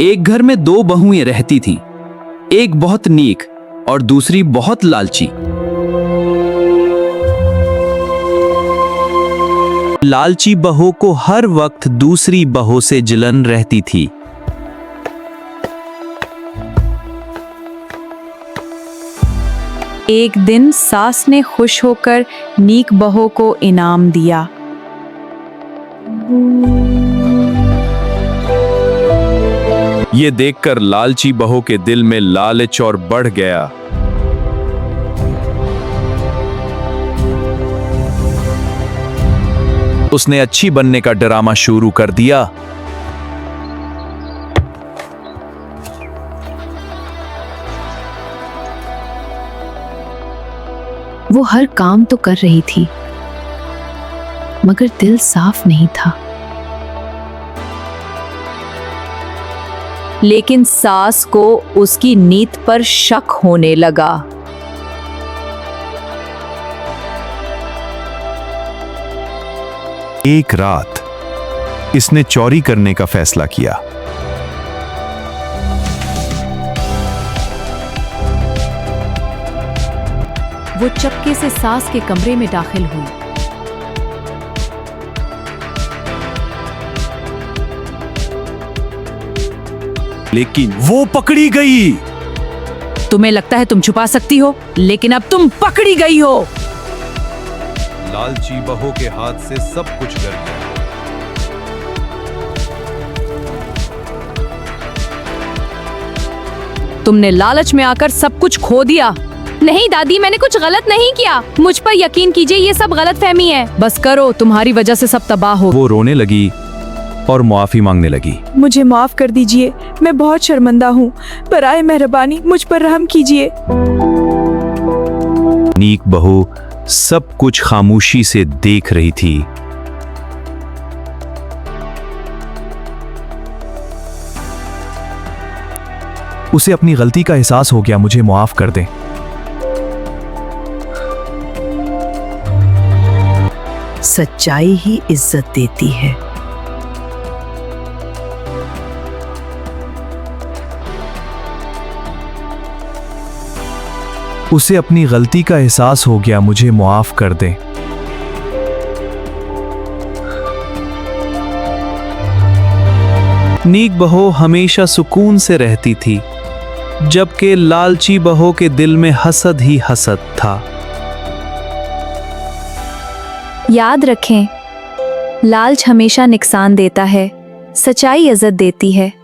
एक घर में दो बहुएं रहती थीं, एक बहुत नेक और दूसरी बहुत लालची। लालची बहू को हर वक्त दूसरी बहू से जलन रहती थी। एक दिन सास ने खुश होकर नीक बहू को इनाम दिया। ये देखकर लालची बहू के दिल में लालच और बढ़ गया। उसने अच्छी बनने का ड्रामा शुरू कर दिया। वो हर काम तो कर रही थी, मगर दिल साफ नहीं था। लेकिन सास को उसकी नीत पर शक होने लगा। एक रात इसने चोरी करने का फैसला किया। वो चपके से सास के कमरे में दाखिल हुई। लेकिन वो पकड़ी गई। तुम्हें लगता है तुम छुपा सकती हो, लेकिन अब तुम पकड़ी गई हो। लालची बहू के हाथ से सब कुछ गिर गया। तुमने लालच में आकर सब कुछ खो दिया। नहीं दादी, मैंने कुछ गलत नहीं किया। मुझ पर यकीन कीजिए, ये सब गलत फहमी है। बस करो, तुम्हारी वजह से सब तबाह हो। वो रोने लगी और मुआफी मांगने लगी। मुझे माफ कर दीजिए, मैं बहुत शर्मिंदा हूँ। बराए मेहरबानी मुझ पर रहम कीजिए। नीक बहू सब कुछ खामोशी से देख रही थी। उसे अपनी गलती का एहसास हो गया। मुझे माफ कर दें। सच्चाई ही इज्जत देती है। उसे अपनी गलती का एहसास हो गया। मुझे माफ कर दें। नीक बहू हमेशा सुकून से रहती थी, जबकि लालची बहू के दिल में हसद ही हसद था। याद रखें, लालच हमेशा नुकसान देता है, सच्चाई इज्जत देती है।